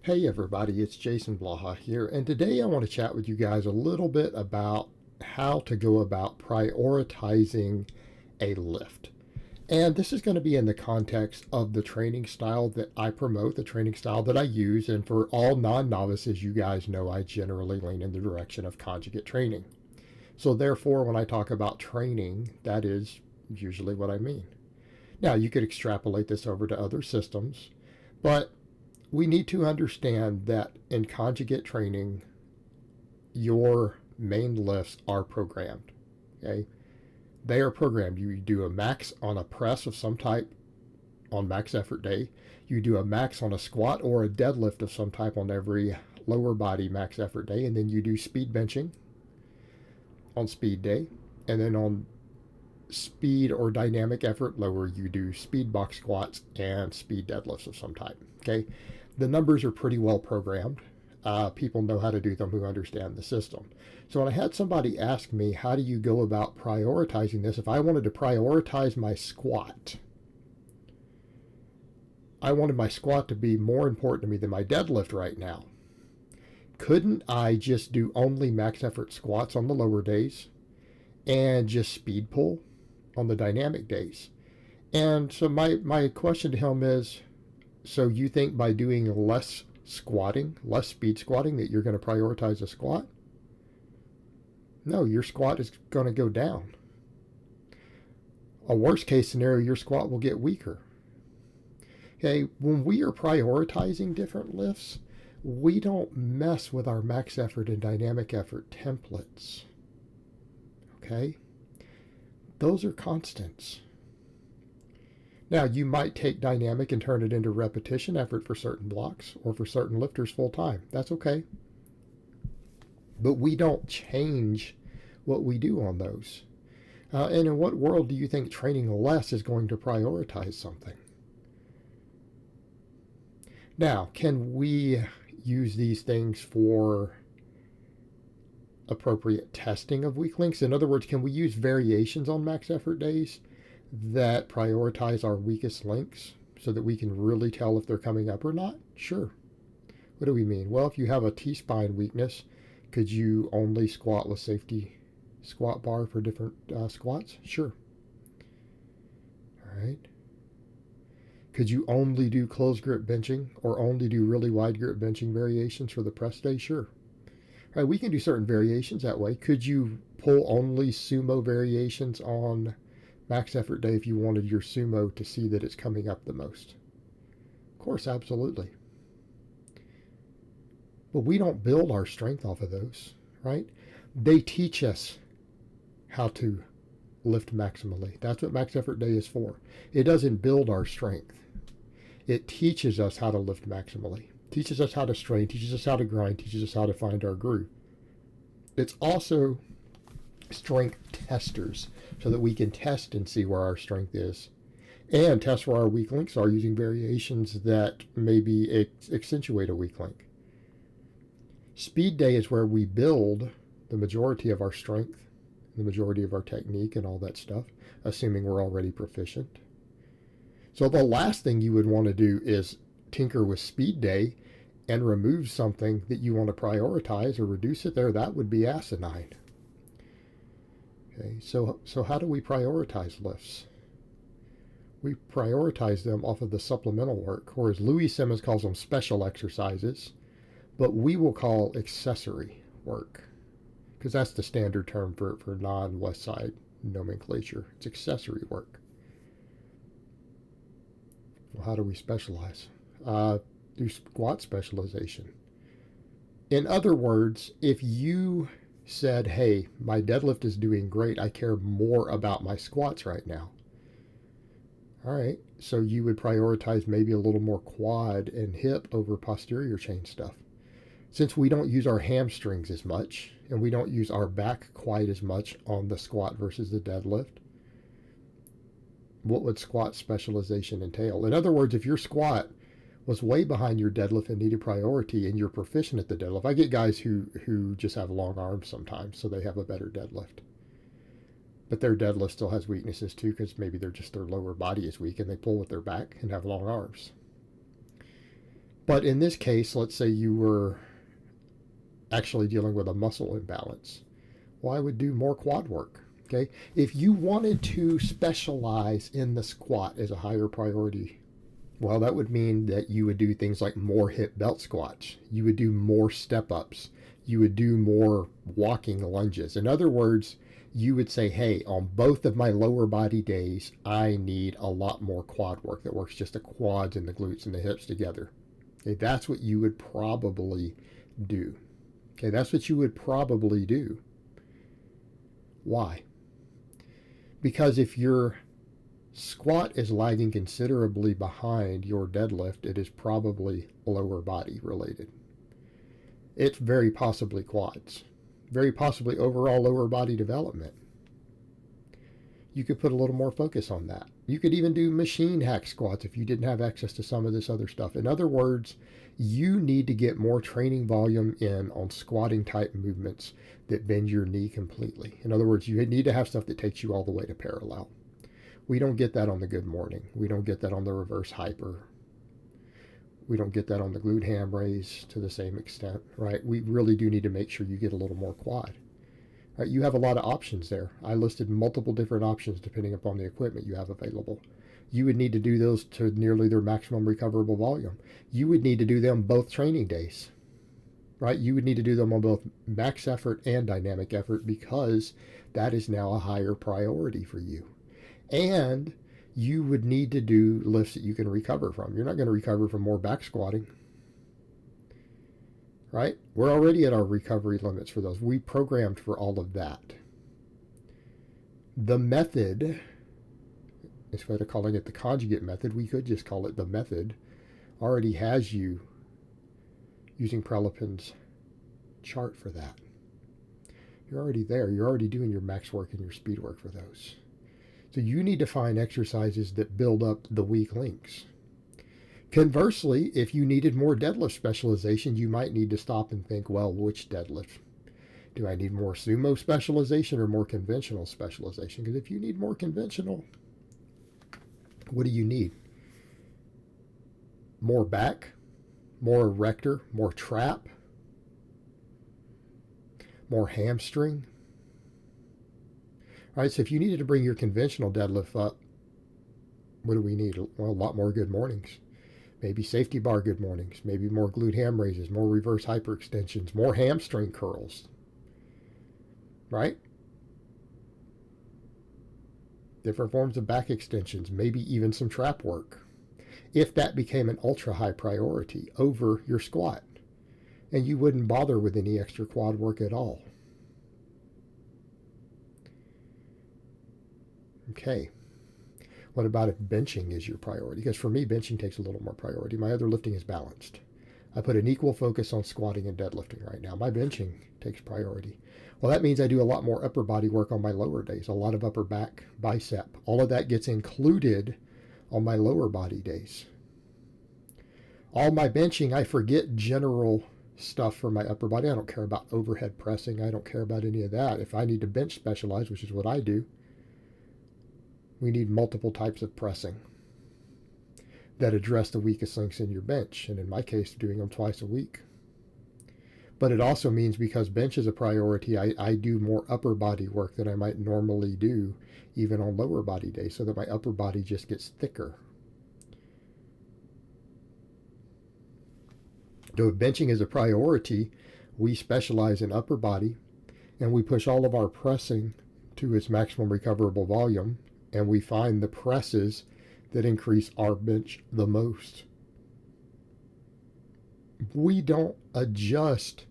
Hey everybody, it's Jason Blaha here, and today I want to chat with you guys a little bit about how to go about prioritizing a lift. And this is going to be in the context of the training style that I promote, the training style that I use, and for all non-novices, you guys know I generally lean in the direction of conjugate training. So therefore, when I talk about training, that is usually what I mean. Now, you could extrapolate this over to other systems, but we need to understand that in conjugate training, your main lifts are programmed. Okay, they are programmed. You do a max on a press of some type on max effort day. You do a max on a squat or a deadlift of some type on every lower body max effort day, and then you do speed benching on speed day, and then on speed or dynamic effort lower, you do speed box squats and speed deadlifts of some type. Okay, the numbers are pretty well programmed. People know how to do them who understand the system. So when I had somebody ask me, how do you go about prioritizing this? If I wanted to prioritize my squat, I wanted my squat to be more important to me than my deadlift right now. Couldn't I just do only max effort squats on the lower days and just speed pull on the dynamic days? And so my question to him is, so you think by doing less squatting, less speed squatting, that you're going to prioritize a squat? No, your squat is going to go down. A worst case scenario, your squat will get weaker. Okay, when we are prioritizing different lifts, we don't mess with our max effort and dynamic effort templates. Okay? Those are constants. Now, you might take dynamic and turn it into repetition effort for certain blocks or for certain lifters full time. That's okay. But we don't change what we do on those. And in what world do you think training less is going to prioritize something? Now, can we use these things for appropriate testing of weak links? In other words, can we use variations on max effort days that prioritize our weakest links so that we can really tell if they're coming up or not? Sure. What do we mean? Well, if you have a T-spine weakness, could you only squat with safety squat bar for different squats? Sure. All right. Could you only do closed grip benching or only do really wide grip benching variations for the press day? Sure. All right, we can do certain variations that way. Could you pull only sumo variations on max effort day if you wanted your sumo to see that it's coming up the most? Of course, absolutely. But we don't build our strength off of those, right? They teach us how to lift maximally. That's what max effort day is for. It doesn't build our strength. It teaches us how to lift maximally. Teaches us how to strain, teaches us how to grind, teaches us how to find our groove. It's also strength testers so that we can test and see where our strength is and test where our weak links are using variations that maybe accentuate a weak link. Speed day is where we build the majority of our strength, the majority of our technique and all that stuff, assuming we're already proficient. So the last thing you would want to do is tinker with speed day and remove something that you want to prioritize or reduce it there. That would be asinine. Okay, so how do we prioritize lifts? We prioritize them off of the supplemental work, or as Louis Simmons calls them, special exercises, but we will call accessory work, because that's the standard term for non-West Side nomenclature. It's accessory work. Well, how do we specialize? Do squat specialization. In other words, if you said, hey, my deadlift is doing great, I care more about my squats right now. All right, so you would prioritize maybe a little more quad and hip over posterior chain stuff. Since we don't use our hamstrings as much and we don't use our back quite as much on the squat versus the deadlift, what would squat specialization entail? In other words, if your squat was way behind your deadlift and needed priority and you're proficient at the deadlift, I get guys who just have long arms sometimes, so they have a better deadlift. But their deadlift still has weaknesses too, because maybe their lower body is weak and they pull with their back and have long arms. But in this case, let's say you were actually dealing with a muscle imbalance. Well, I would do more quad work. Okay. If you wanted to specialize in the squat as a higher priority, well, that would mean that you would do things like more hip belt squats. You would do more step ups. You would do more walking lunges. In other words, you would say, hey, on both of my lower body days, I need a lot more quad work that works just the quads and the glutes and the hips together. Okay, that's what you would probably do. Okay, that's what you would probably do. Why? Because if your squat is lagging considerably behind your deadlift, it is probably lower body related. It's very possibly quads, very possibly overall lower body development. You could put a little more focus on that. You could even do machine hack squats if you didn't have access to some of this other stuff. In other words, you need to get more training volume in on squatting type movements that bend your knee completely. In other words, you need to have stuff that takes you all the way to parallel. We don't get that on the good morning. We don't get that on the reverse hyper. We don't get that on the glute ham raise to the same extent, right? We really do need to make sure you get a little more quad. Right, you have a lot of options there. I listed multiple different options depending upon the equipment you have available. You would need to do those to nearly their maximum recoverable volume. You would need to do them both training days, right? You would need to do them on both max effort and dynamic effort because that is now a higher priority for you. And you would need to do lifts that you can recover from. You're not going to recover from more back squatting, right? We're already at our recovery limits for those. We programmed for all of that. The method, instead of calling it the conjugate method, we could just call it the method, already has you using Prelipin's chart for that. You're already there. You're already doing your max work and your speed work for those. So you need to find exercises that build up the weak links. Conversely, if you needed more deadlift specialization, you might need to stop and think, well, which deadlift? Do I need more sumo specialization or more conventional specialization? Because if you need more conventional, what do you need? More back, more erector, more trap, more hamstring. All right, so if you needed to bring your conventional deadlift up, what do we need? Well, a lot more good mornings. Maybe safety bar good mornings, maybe more glute ham raises, more reverse hyperextensions, more hamstring curls, right? Different forms of back extensions, maybe even some trap work, if that became an ultra high priority over your squat, and you wouldn't bother with any extra quad work at all. Okay. What about if benching is your priority? Because for me, benching takes a little more priority. My other lifting is balanced. I put an equal focus on squatting and deadlifting right now. My benching takes priority. Well, that means I do a lot more upper body work on my lower days, a lot of upper back, bicep. All of that gets included on my lower body days. All my benching, I forget general stuff for my upper body. I don't care about overhead pressing. I don't care about any of that. If I need to bench specialize, which is what I do, we need multiple types of pressing that address the weakest links in your bench. And in my case, doing them twice a week. But it also means because bench is a priority, I do more upper body work than I might normally do, even on lower body days, so that my upper body just gets thicker. So if benching is a priority, we specialize in upper body, and we push all of our pressing to its maximum recoverable volume, and we find the presses that increase our bench the most. We don't adjust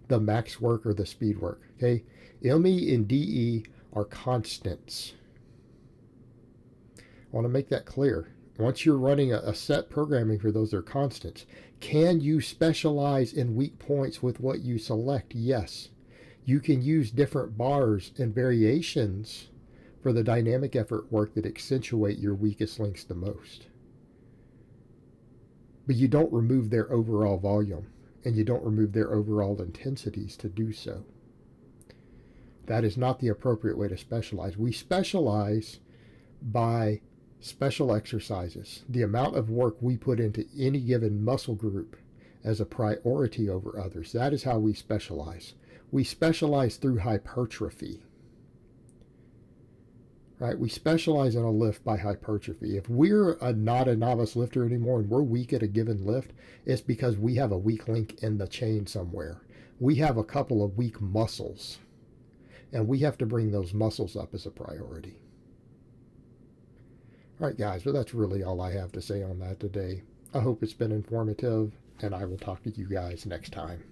the max work or the speed work, okay? ME and DE are constants. I want to make that clear. Once you're running a set programming for those, they're constants. Can you specialize in weak points with what you select? Yes. You can use different bars and variations for the dynamic effort work that accentuate your weakest links the most. But you don't remove their overall volume, and you don't remove their overall intensities to do so. That is not the appropriate way to specialize. We specialize by Special exercises, the amount of work we put into any given muscle group as a priority over others. That is how we specialize. We specialize through hypertrophy. Right? We specialize in a lift by hypertrophy. If we're not a novice lifter anymore and we're weak at a given lift, it's because we have a weak link in the chain somewhere. We have a couple of weak muscles, and we have to bring those muscles up as a priority. All right, guys, but that's really all I have to say on that today. I hope it's been informative, and I will talk to you guys next time.